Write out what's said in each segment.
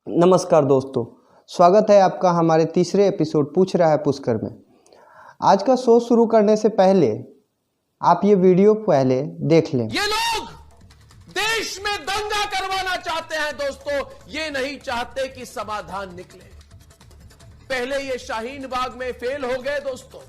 नमस्कार दोस्तों, स्वागत है आपका हमारे तीसरे एपिसोड पूछ रहा है पुष्कर में। आज का शो शुरू करने से पहले आप ये वीडियो पहले देख लें। ये लोग देश में दंगा करवाना चाहते हैं दोस्तों, ये नहीं चाहते कि समाधान निकले। पहले ये शाहीन बाग में फेल हो गए दोस्तों।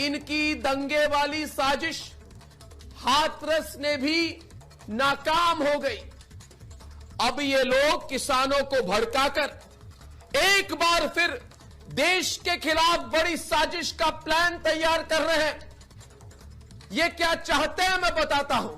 इनकी दंगे वाली साजिश हाथरस ने भी नाकाम हो गई। अब ये लोग किसानों को भड़काकर एक बार फिर देश के खिलाफ बड़ी साजिश का प्लान तैयार कर रहे हैं। ये क्या चाहते हैं मैं बताता हूं।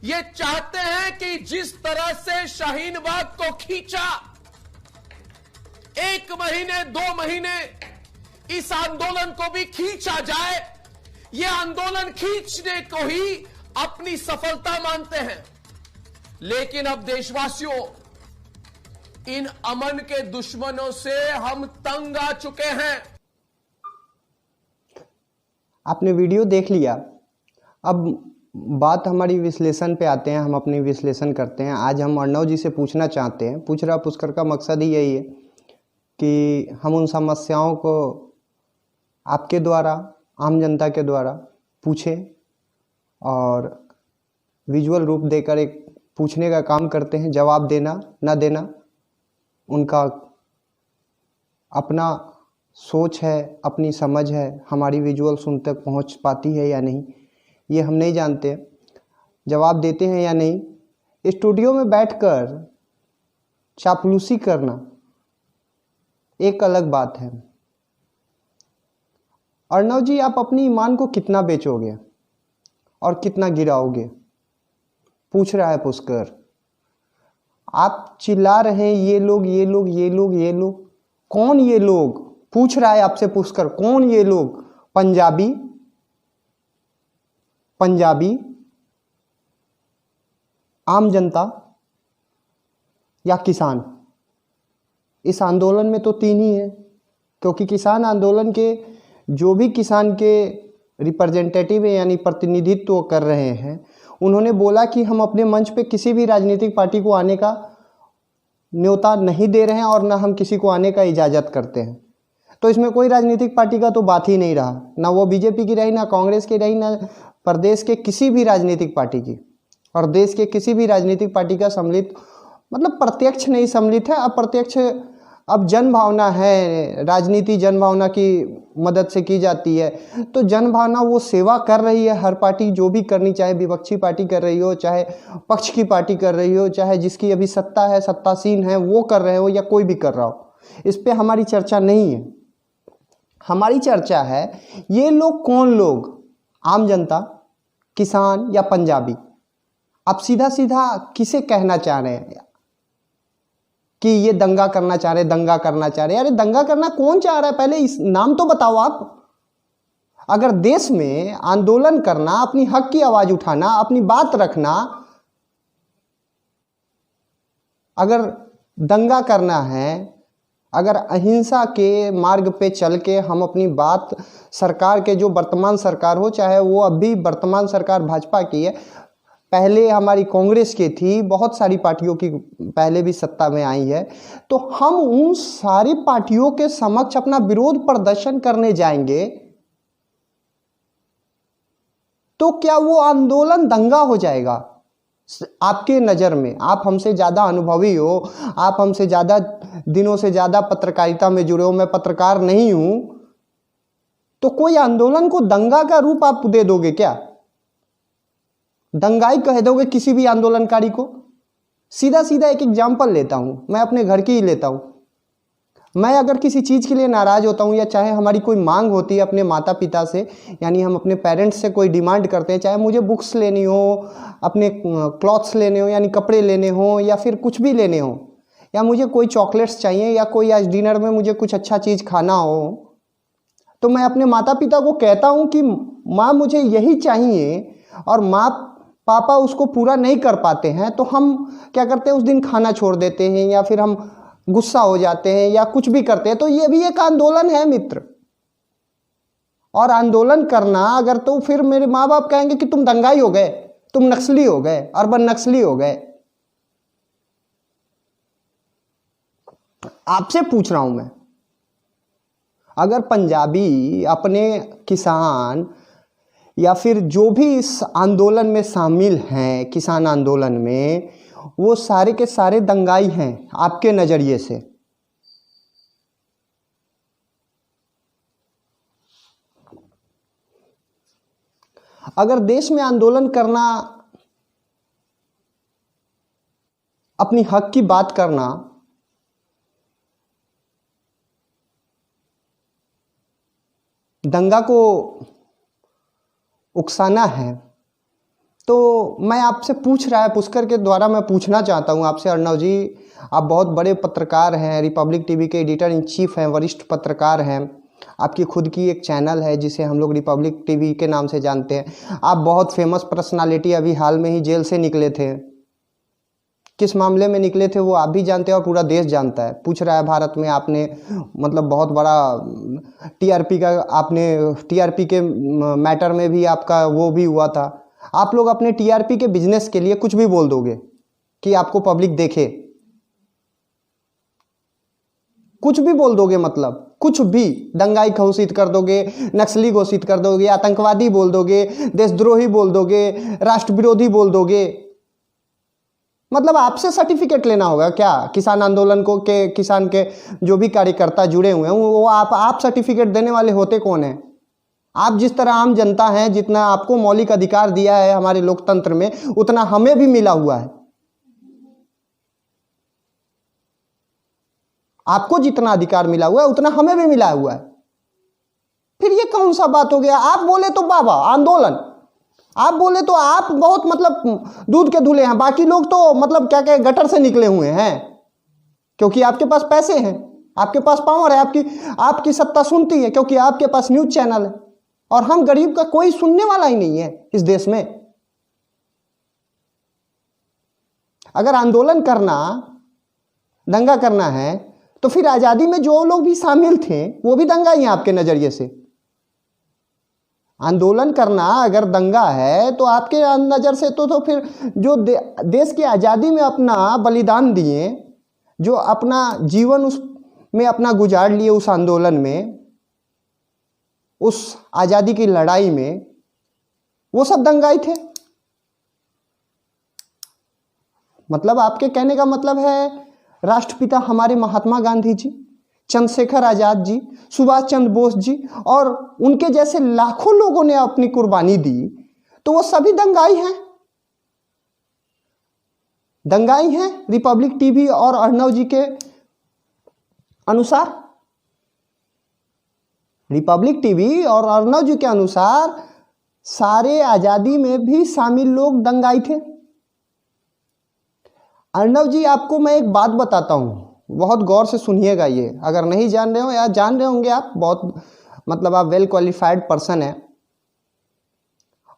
ये चाहते हैं कि जिस तरह से शाहीन बाग को खींचा, 1 महीने 2 महीने इस आंदोलन को भी खींचा जाए। ये आंदोलन खींचने को ही अपनी सफलता मानते हैं। लेकिन अब देशवासियों, इन अमन के दुश्मनों से हम तंग आ चुके हैं। आपने वीडियो देख लिया। अब बात हमारी विश्लेषण पे आते हैं। हम अपनी विश्लेषण करते हैं। आज हम अर्णव जी से पूछना चाहते हैं। पूछ रहा पुष्कर का मकसद ही यही है कि हम उन समस्याओं को आपके द्वारा, आम जनता के द्वारा पूछें और विजुअल रूप देकर एक पूछने का काम करते हैं। जवाब देना ना देना उनका अपना सोच है, अपनी समझ है। हमारी विजुअल सुन तक पहुंच पाती है या नहीं, ये हम नहीं जानते। जवाब देते हैं या नहीं। स्टूडियो में बैठकर चापलूसी करना एक अलग बात है। अर्णव जी, आप अपनी ईमान को कितना बेचोगे और कितना गिराओगे? पूछ रहा है पुष्कर। आप चिल्ला रहे हैं ये लोग ये लोग ये लोग ये लोग। कौन ये लोग? पूछ रहा है आपसे पुष्कर, कौन ये लोग? पंजाबी, आम जनता या किसान? इस आंदोलन में तो 3 ही है, क्योंकि किसान आंदोलन के जो भी किसान के रिप्रेजेंटेटिव है यानी प्रतिनिधित्व कर रहे हैं, उन्होंने बोला कि हम अपने मंच पे किसी भी राजनीतिक पार्टी को आने का न्योता नहीं दे रहे हैं और ना हम किसी को आने का इजाज़त करते हैं। तो इसमें कोई राजनीतिक पार्टी का तो बात ही नहीं रहा। ना वो बीजेपी की रही, ना कांग्रेस की रही, ना प्रदेश के किसी भी राजनीतिक पार्टी की, और देश के किसी भी राजनीतिक पार्टी का सम्मिलित, मतलब प्रत्यक्ष नहीं सम्मिलित है, अप्रत्यक्ष। अब जन भावना है, राजनीति जन भावना की मदद से की जाती है। तो जन भावना वो सेवा कर रही है। हर पार्टी जो भी करनी, चाहे विपक्षी पार्टी कर रही हो, चाहे पक्ष की पार्टी कर रही हो, चाहे जिसकी अभी सत्ता है, सत्तासीन है, वो कर रहे हो या कोई भी कर रहा हो, इस पे हमारी चर्चा नहीं है। हमारी चर्चा है ये लोग कौन लोग? आम जनता, किसान या पंजाबी? आप सीधा सीधा किसे कहना चाह रहे हैं कि ये दंगा करना चाह रहे, दंगा करना चाह रहे? अरे दंगा करना कौन चाह रहा है? पहले इस नाम तो बताओ आप। अगर देश में आंदोलन करना, अपनी हक की आवाज उठाना, अपनी बात रखना, अगर दंगा करना है, अगर अहिंसा के मार्ग पे चल के हम अपनी बात सरकार के, जो वर्तमान सरकार हो, चाहे वो अभी वर्तमान सरकार भाजपा की है, पहले हमारी कांग्रेस की थी, बहुत सारी पार्टियों की पहले भी सत्ता में आई है, तो हम उन सारी पार्टियों के समक्ष अपना विरोध प्रदर्शन करने जाएंगे तो क्या वो आंदोलन दंगा हो जाएगा? आपके नज़र में, आप हमसे ज़्यादा अनुभवी हो, आप हमसे ज़्यादा दिनों से ज़्यादा पत्रकारिता में जुड़े हो, मैं पत्रकार नहीं हूं, तो कोई आंदोलन को दंगा का रूप आप दे दोगे क्या? दंगाई कह दोगे किसी भी आंदोलनकारी को? सीधा सीधा एक एग्जाम्पल लेता हूं, मैं अपने घर की ही लेता हूं। मैं अगर किसी चीज़ के लिए नाराज़ होता हूं, या चाहे हमारी कोई मांग होती है अपने माता पिता से, यानी हम अपने पेरेंट्स से कोई डिमांड करते हैं, चाहे मुझे बुक्स लेनी हो, अपने क्लॉथ्स लेने हो यानी कपड़े लेने हो, या फिर कुछ भी लेने हो, या मुझे कोई चॉकलेट्स चाहिए, या कोई आज डिनर में मुझे कुछ अच्छा चीज़ खाना हो, तो मैं अपने माता पिता को कहता हूँ कि माँ मुझे यही चाहिए, और माँ पापा उसको पूरा नहीं कर पाते हैं, तो हम क्या करते हैं, उस दिन खाना छोड़ देते हैं, या फिर हम गुस्सा हो जाते हैं, या कुछ भी करते हैं। तो ये भी एक आंदोलन है मित्र। और आंदोलन करना अगर, तो फिर मेरे माँ बाप कहेंगे कि तुम दंगाई हो गए, तुम नक्सली हो गए, अर्बन नक्सली हो गए। आपसे पूछ रहा हूं मैं, अगर पंजाबी अपने किसान या फिर जो भी इस आंदोलन में शामिल हैं, किसान आंदोलन में, वो सारे के सारे दंगाई हैं आपके नज़रिए से, अगर देश में आंदोलन करना, अपनी हक की बात करना, दंगा को उकसाना है, तो मैं आपसे पुष्कर के द्वारा मैं पूछना चाहता हूं आपसे, अर्णव जी, आप बहुत बड़े पत्रकार हैं, रिपब्लिक टीवी के एडिटर इन चीफ हैं, वरिष्ठ पत्रकार हैं, आपकी खुद की एक चैनल है जिसे हम लोग रिपब्लिक टीवी के नाम से जानते हैं, आप बहुत फेमस पर्सनालिटी, अभी हाल में ही जेल से निकले थे, किस मामले में निकले थे वो आप भी जानते हैं और पूरा देश जानता है। पूछ रहा है भारत में आपने मतलब बहुत बड़ा टीआरपी का, आपने टीआरपी के मैटर में भी आपका वो भी हुआ था। आप लोग अपने टीआरपी के बिजनेस के लिए कुछ भी बोल दोगे कि आपको पब्लिक देखे, कुछ भी बोल दोगे, मतलब कुछ भी, दंगाई घोषित कर दोगे, नक्सली घोषित कर दोगे, आतंकवादी बोल दोगे, देशद्रोही बोल दोगे, राष्ट्र विरोधी बोल दोगे, मतलब आपसे सर्टिफिकेट लेना होगा क्या? किसान आंदोलन को के किसान के जो भी कार्यकर्ता जुड़े हुए हैं वो आप सर्टिफिकेट देने वाले होते कौन हैं? आप जिस तरह आम जनता हैं, जितना आपको मौलिक अधिकार दिया है हमारे लोकतंत्र में, उतना हमें भी मिला हुआ है। आपको जितना अधिकार मिला हुआ है उतना हमें भी मिला हुआ है। फिर ये कौन सा बात हो गया? आप बोले तो बाबा आंदोलन, आप बोले तो आप बहुत मतलब दूध के धुले हैं, बाकी लोग तो मतलब क्या कहे गटर से निकले हुए हैं, क्योंकि आपके पास पैसे हैं, आपके पास पावर है, आपकी सत्ता सुनती है क्योंकि आपके पास न्यूज चैनल है, और हम गरीब का कोई सुनने वाला ही नहीं है इस देश में। अगर आंदोलन करना, दंगा करना है तो फिर आजादी में जो लोग भी शामिल थे वो भी दंगा ही है आपके नजरिए से। आंदोलन करना अगर दंगा है तो आपके नज़र से तो फिर जो देश की आज़ादी में अपना बलिदान दिए, जो अपना जीवन उसमें अपना गुजार लिए, उस आंदोलन में, उस आज़ादी की लड़ाई में, वो सब दंगाई थे। मतलब आपके कहने का मतलब है राष्ट्रपिता हमारे महात्मा गांधी जी, चंद्रशेखर आजाद जी, सुभाष चंद्र बोस जी और उनके जैसे लाखों लोगों ने अपनी कुर्बानी दी, तो वो सभी दंगाई हैं। दंगाई हैं रिपब्लिक टीवी और अर्णव जी के अनुसार। रिपब्लिक टीवी और अर्णव जी के अनुसार सारे आजादी में भी शामिल लोग दंगाई थे। अर्णव जी, आपको मैं एक बात बताता हूं, बहुत गौर से सुनिएगा। ये अगर नहीं जान रहे हो या जान रहे होंगे आप, बहुत मतलब आप वेल क्वालिफाइड पर्सन हैं।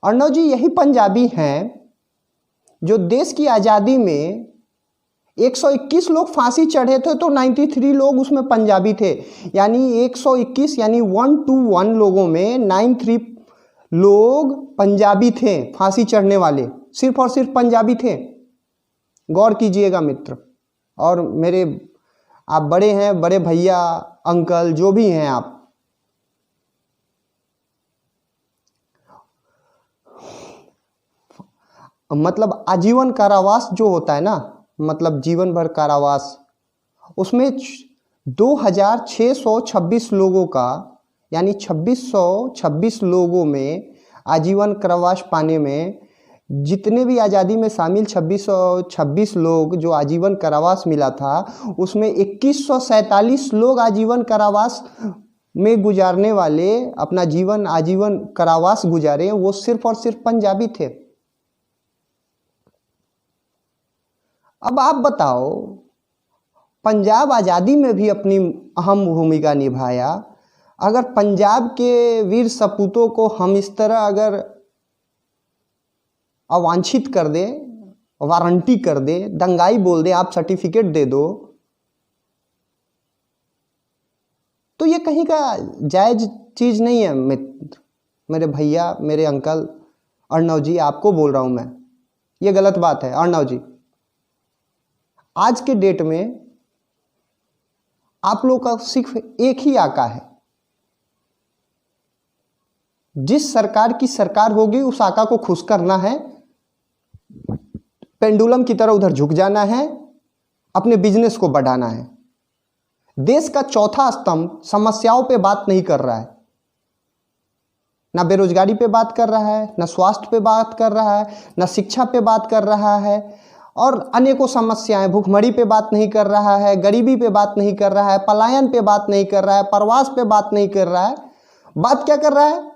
अर्णव जी यही पंजाबी हैं जो देश की आज़ादी में 121 लोग फांसी चढ़े थे तो 93 लोग उसमें पंजाबी थे, यानी 121 यानी 121 लोगों में 93 लोग पंजाबी थे, फांसी चढ़ने वाले सिर्फ और सिर्फ पंजाबी थे। गौर कीजिएगा मित्र, और मेरे आप बड़े हैं, बड़े भैया, अंकल, जो भी हैं आप, मतलब आजीवन कारावास जो होता है ना, मतलब जीवन भर कारावास, उसमें 2626 लोगों का, यानी 2626 लोगों में आजीवन कारावास पाने में, जितने भी आज़ादी में शामिल 2626 लोग जो आजीवन कारावास मिला था, उसमें 2147 लोग आजीवन कारावास में गुजारने वाले, अपना जीवन आजीवन कारावास गुजारे, वो सिर्फ और सिर्फ पंजाबी थे। अब आप बताओ, पंजाब आज़ादी में भी अपनी अहम भूमिका निभाया। अगर पंजाब के वीर सपूतों को हम इस तरह अगर अवांछित कर दे, वारंटी कर दे, दंगाई बोल दे, आप सर्टिफिकेट दे दो, तो ये कहीं का जायज चीज़ नहीं है मित्र, मेरे भैया, मेरे अंकल। अर्णव जी आपको बोल रहा हूँ मैं, ये गलत बात है। अर्णव जी, आज के डेट में आप लोग का सिर्फ एक ही आका है। जिस सरकार की सरकार होगी उस आका को खुश करना है, पेंडुलम की तरह उधर झुक जाना है, अपने बिजनेस को बढ़ाना है। देश का चौथा स्तंभ समस्याओं पे बात नहीं कर रहा है, ना बेरोजगारी पे बात कर रहा है, ना स्वास्थ्य पे बात कर रहा है, ना शिक्षा पे बात कर रहा है, और अनेकों समस्याएं, भूखमरी पे बात नहीं कर रहा है, गरीबी पे बात नहीं कर रहा है, पलायन पे बात नहीं कर रहा है, प्रवास पे बात नहीं कर रहा है। बात क्या कर रहा है?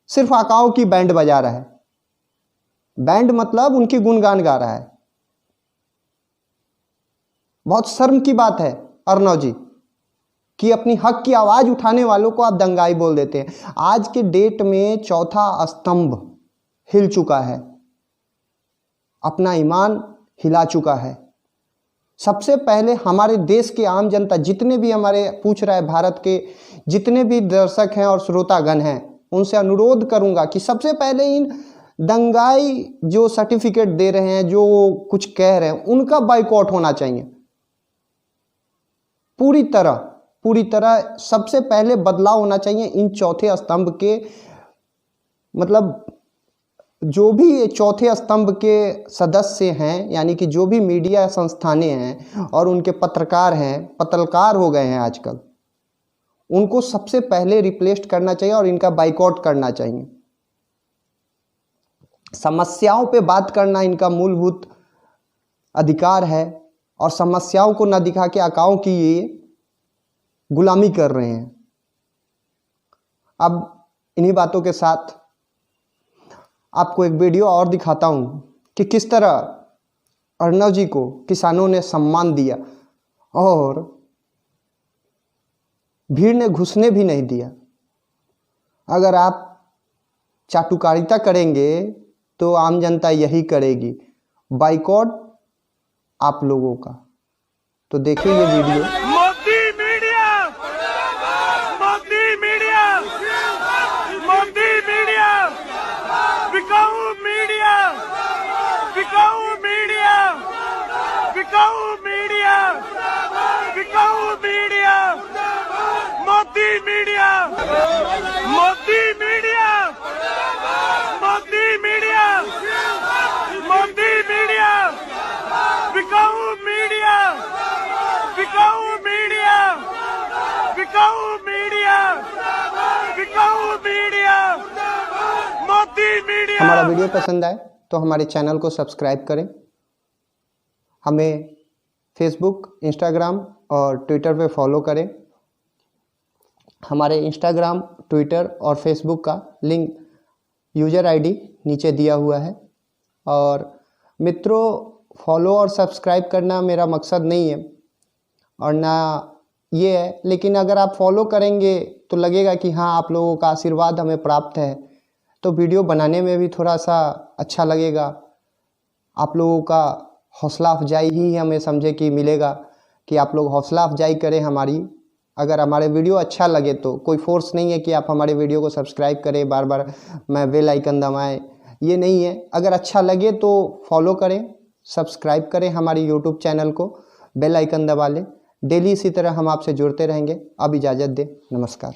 सिर्फ आकाओं की बैंड बजा रहा है। बैंड मतलब उनकी गुणगान गा रहा है। बहुत शर्म की बात है अर्णव जी कि अपनी हक की आवाज उठाने वालों को आप दंगाई बोल देते हैं। आज के डेट में चौथा स्तंभ हिल चुका है, अपना ईमान हिला चुका है। सबसे पहले हमारे देश के आम जनता, जितने भी हमारे पूछ रहा है, भारत के जितने भी दर्शक हैं और श्रोतागण हैं, उनसे अनुरोध करूंगा कि सबसे पहले इन दंगाई जो सर्टिफिकेट दे रहे हैं, जो कुछ कह रहे हैं, उनका बाइकआउट होना चाहिए पूरी तरह। सबसे पहले बदलाव होना चाहिए इन चौथे स्तंभ के, मतलब जो भी ये चौथे स्तंभ के सदस्य हैं, यानी कि जो भी मीडिया संस्थानें हैं और उनके पत्रकार हो गए हैं आजकल, उनको सबसे पहले रिप्लेस करना चाहिए और इनका बाइकआउट करना चाहिए। समस्याओं पे बात करना इनका मूलभूत अधिकार है, और समस्याओं को न दिखा के आकाओं की ये गुलामी कर रहे हैं। अब इन्हीं बातों के साथ आपको एक वीडियो और दिखाता हूं कि किस तरह अर्णव जी को किसानों ने सम्मान दिया और भीड़ ने घुसने भी नहीं दिया। अगर आप चाटुकारिता करेंगे तो आम जनता यही करेगी, बाइकआउट आप लोगों का। तो देखिए ये video. Modi media, Modi media, Modi media, बिकाऊ मीडिया, बिकाऊ मीडिया, बिकाऊ मीडिया, बिकाऊ media, Modi media, Modi media, Modi media, Modi media, बिकाऊ मीडिया, बिकाऊ मीडिया, बिकाऊ मीडिया, बिकाऊ मीडिया, मोदी मीडिया। हमारा वीडियो पसंद आए तो हमारे चैनल को सब्सक्राइब करें। हमें फेसबुक, इंस्टाग्राम और ट्विटर पे फॉलो करें। हमारे इंस्टाग्राम, ट्विटर और फेसबुक का लिंक, यूज़र आईडी नीचे दिया हुआ है। और मित्रों, फॉलो और सब्सक्राइब करना मेरा मकसद नहीं है और ना ये है, लेकिन अगर आप फॉलो करेंगे तो लगेगा कि हाँ, आप लोगों का आशीर्वाद हमें प्राप्त है, तो वीडियो बनाने में भी थोड़ा सा अच्छा लगेगा। आप लोगों का हौसला अफजाई ही हमें समझे कि मिलेगा कि आप लोग हौसला अफजाई करें हमारी। अगर हमारे वीडियो अच्छा लगे तो कोई फोर्स नहीं है कि आप हमारे वीडियो को सब्सक्राइब करें, बार बार मैं बेल आइकन दबाएं, ये नहीं है। अगर अच्छा लगे तो फॉलो करें, सब्सक्राइब करें हमारी यूट्यूब चैनल को, बेल आइकन दबा लें। डेली इसी तरह हम आपसे जुड़ते रहेंगे। अब इजाज़त दें, नमस्कार।